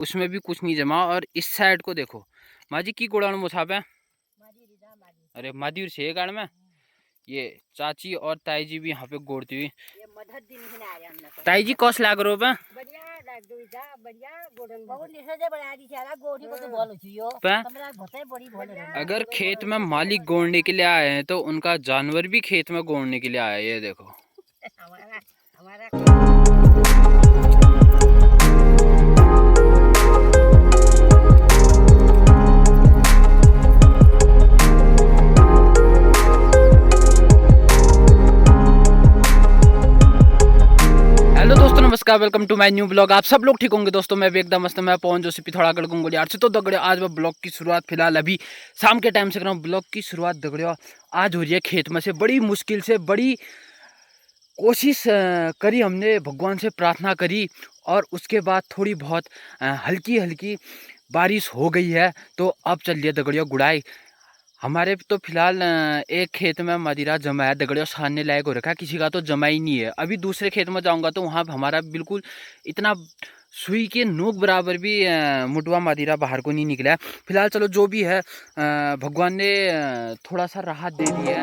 उसमें भी कुछ नहीं जमा। और इस साइड को देखो माजी की गोड़ान मुसाफे। अरे मादी से गाड़ में ये चाची और ताई जी भी यहाँ पे गोड़ती हुई। ताई जी कौस लाग रो पे अगर खेत में मालिक गोड़ने के लिए आए हैं तो उनका जानवर भी खेत में गोड़ने के लिए आया है। ये देखो नमस्कार, welcome to my new blog. आप सब लोग ठीक होंगे दोस्तों। मैं भी एकदम मस्त। मैं पवन जोशी थोड़ा गड़गूंगो यार से तो दगड़े आज मैं ब्लॉग की शुरुआत फिलहाल अभी शाम के टाइम से कर रहा हूँ। ब्लॉग की शुरुआत दगड़ियों आज हो रही है खेत में से। बड़ी मुश्किल से बड़ी कोशिश करी हमने, भगवान से प्रार्थना करी और उसके बाद थोड़ी बहुत हल्की हल्की बारिश हो गई है। तो अब चल रही है दगड़ियों गुड़ाई। हमारे तो फिलहाल एक खेत में मदिरा जमा है दगड़ियों, छानने लायक हो रखा है। किसी का तो जमा ही नहीं है। अभी दूसरे खेत में जाऊंगा तो वहाँ हमारा बिल्कुल इतना सुई के नोक बराबर भी मुटवा मदिरा बाहर को नहीं निकला है। फिलहाल चलो जो भी है, भगवान ने थोड़ा सा राहत दे दी है।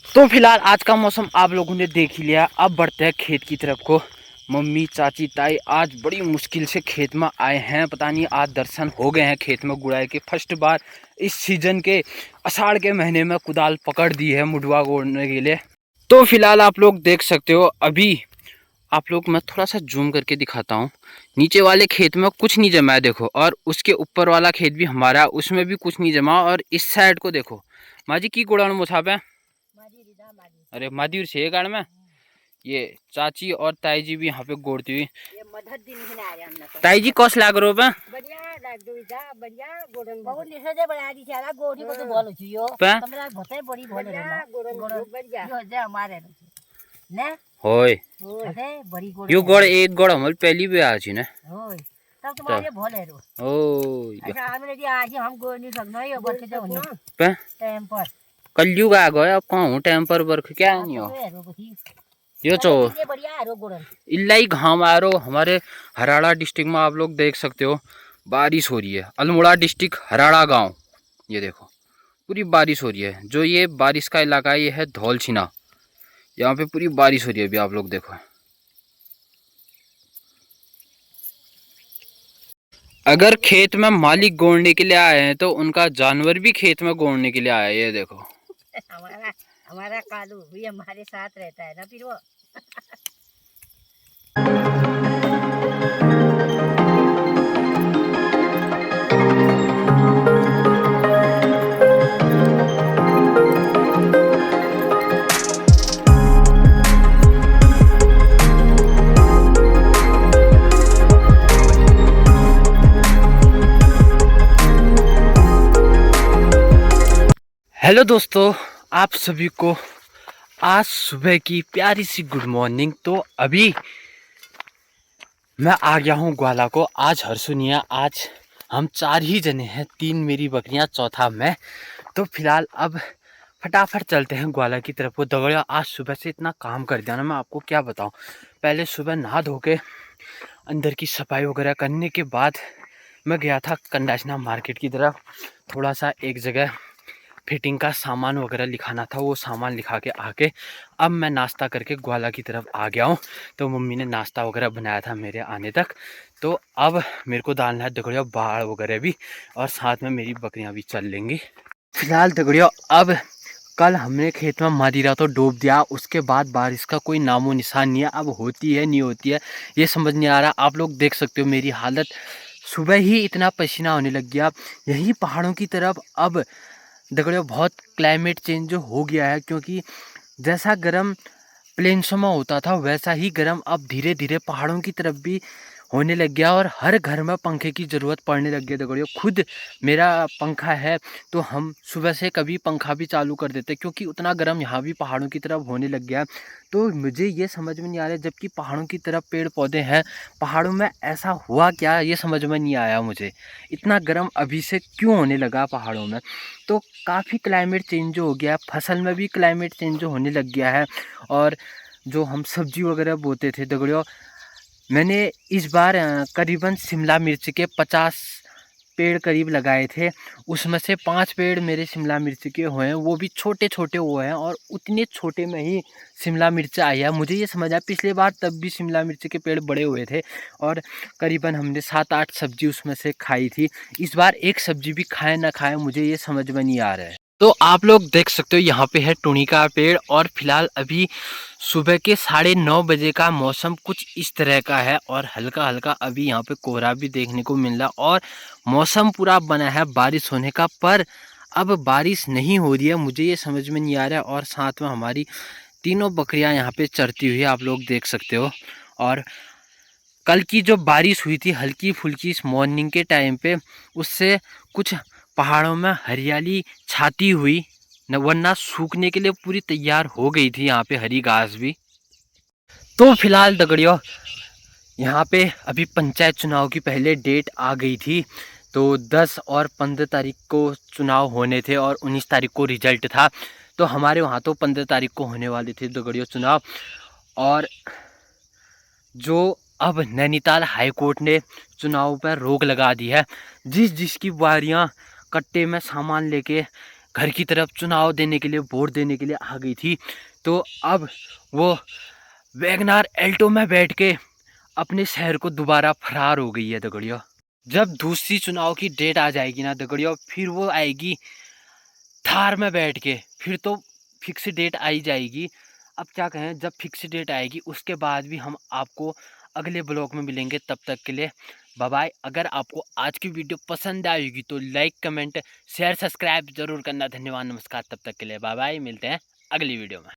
तो फिलहाल आज का मौसम आप लोगों ने देख ही लिया। अब बढ़ते हैं खेत की तरफ को। मम्मी चाची ताई आज बड़ी मुश्किल से खेत में आए हैं। पता नहीं आज दर्शन हो गए हैं खेत में गुड़ाई के। फर्स्ट बार इस सीजन के आषाढ़ के महीने में कुदाल पकड़ दी है मुडवा गोड़ने के लिए। तो फिलहाल आप लोग देख सकते हो। अभी आप लोग मैं थोड़ा सा जूम करके दिखाता हूँ। नीचे वाले खेत में कुछ नहीं जमा है देखो, और उसके ऊपर वाला खेत भी हमारा, उसमें भी कुछ नहीं जमा। और इस साइड को देखो माजी की गोड़ान मुसाफ है। अरे मादी से गाड़ में ये चाची और ताई जी भी यहाँ पे गोड़ती हुई। ताई जी कौस लाग रो पे होय यो गोड़ एक गोड़ हमल पहली भी आ छी ने तब तुम्हारे भोले रो ओ अच्छा हम गोड़ नहीं सकना है बर के जाओ पे टाइम पर कलयुग आ गया। अब कहाँ हूँ टाइम पर बर्फ क्या नहीं हो यो चो इलाई घाम आ रो। हमारे हराड़ा डिस्ट्रिक्ट में आप लोग देख सकते हो बारिश हो रही है। अल्मोड़ा डिस्ट्रिक्ट हराड़ा गांव, ये देखो पूरी बारिश हो रही है। जो ये बारिश का इलाका है ये है धौलछिना। यहाँ पे पूरी बारिश हो रही है अभी आप लोग देखो। अगर खेत में मालिक गोड़ने के लिए आए हैं तो उनका जानवर भी खेत में गोड़ने के लिए आया है। ये देखो हमारा कालू भी हमारे साथ रहता है ना फिर वो हेलो दोस्तों, आप सभी को आज सुबह की प्यारी सी गुड मॉर्निंग। तो अभी मैं आ गया हूँ ग्वाला को। आज हर्षुनिया, आज हम 4 ही जने हैं, 3 मेरी बकरियाँ, चौथा मैं। तो फिलहाल अब फटाफट चलते हैं ग्वाला की तरफ को। दगड़िया आज सुबह से इतना काम कर दिया ना, मैं आपको क्या बताऊँ। पहले सुबह नहा धो के अंदर की सफाई वगैरह करने के बाद मैं गया था कंडाशना मार्केट की तरफ। थोड़ा सा एक जगह फिटिंग का सामान वगैरह लिखाना था, वो सामान लिखा के आके अब मैं नाश्ता करके ग्वाला की तरफ आ गया हूँ। तो मम्मी ने नाश्ता वगैरह बनाया था मेरे आने तक। तो अब मेरे को डालना है दगड़ियों बाड़ वगैरह भी, और साथ में मेरी बकरियाँ भी चल लेंगी। फिलहाल दगड़ियों अब कल हमने खेत में मदिरा तो डूब दिया, उसके बाद बारिश का कोई नामो निशान नहीं है। अब होती है नहीं होती है ये समझ नहीं आ रहा। आप लोग देख सकते हो मेरी हालत, सुबह ही इतना पसीना होने लग गया। यहीं पहाड़ों की तरफ अब दगड़ियों बहुत क्लाइमेट चेंज जो हो गया है, क्योंकि जैसा गर्म प्लेन्सों में होता था वैसा ही गर्म अब धीरे धीरे पहाड़ों की तरफ भी होने लग गया और हर घर में पंखे की ज़रूरत पड़ने लग गई दगड़ियों। खुद मेरा पंखा है तो हम सुबह से कभी पंखा भी चालू कर देते क्योंकि उतना गर्म यहाँ भी पहाड़ों की तरफ होने लग गया। तो मुझे ये समझ में नहीं आ रहा, जबकि पहाड़ों की तरफ पेड़ पौधे हैं, पहाड़ों में ऐसा हुआ क्या ये समझ में नहीं आया मुझे। इतना गर्म अभी से क्यों होने लगा पहाड़ों में। तो काफ़ी क्लाइमेट चेंज हो गया, फसल में भी क्लाइमेट चेंज होने लग गया है। और जो हम सब्जी वगैरह बोते थे दगड़ियों, मैंने इस बार करीबन शिमला मिर्च के 50 पेड़ करीब लगाए थे। उसमें से 5 पेड़ मेरे शिमला मिर्च के हुए हैं, वो भी छोटे छोटे हुए हैं और उतने छोटे में ही शिमला मिर्च आई है। मुझे ये समझ आया पिछले बार तब भी शिमला मिर्च के पेड़ बड़े हुए थे और करीबन हमने 7-8 सब्जी उसमें से खाई थी। इस बार एक सब्जी भी खाए ना खाए मुझे ये समझ में नहीं आ रहा है। तो आप लोग देख सकते हो यहाँ पे है टुनी का पेड़ और फिलहाल अभी सुबह के 9:30 बजे का मौसम कुछ इस तरह का है और हल्का हल्का अभी यहाँ पे कोहरा भी देखने को मिल रहा और मौसम पूरा बना है बारिश होने का, पर अब बारिश नहीं हो रही है। मुझे ये समझ में नहीं आ रहा है। और साथ में हमारी तीनों बकरियां यहाँ पे चरती हुई आप लोग देख सकते हो। और कल की जो बारिश हुई थी हल्की फुल्की इस मॉर्निंग के टाइम पे, उससे कुछ पहाड़ों में हरियाली छाती हुई न, वरना सूखने के लिए पूरी तैयार हो गई थी यहाँ पे हरी घास भी। तो फिलहाल दगड़ियों यहाँ पे अभी पंचायत चुनाव की पहले डेट आ गई थी, तो 10 और 15 तारीख को चुनाव होने थे और 19 तारीख को रिजल्ट था। तो हमारे वहाँ तो 15 तारीख को होने वाले थे दगड़ियों चुनाव। और जो अब नैनीताल हाई कोर्ट ने चुनाव पर रोक लगा दी है। जिसकी बारियां कट्टे में सामान लेके घर की तरफ चुनाव देने के लिए, वोट देने के लिए आ गई थी, तो अब वो वैगनार एल्टो में बैठ के अपने शहर को दोबारा फरार हो गई है दगड़ियों। जब दूसरी चुनाव की डेट आ जाएगी ना दगड़ियों, फिर वो आएगी थार में बैठ के, फिर तो फिक्स डेट आई जाएगी। अब क्या कहें, जब फिक्स डेट आएगी उसके बाद भी हम आपको अगले ब्लॉग में मिलेंगे। तब तक के लिए बाय बाय। अगर आपको आज की वीडियो पसंद आएगी तो लाइक कमेंट शेयर सब्सक्राइब जरूर करना। धन्यवाद, नमस्कार, तब तक के लिए बाय बाय, मिलते हैं अगली वीडियो में।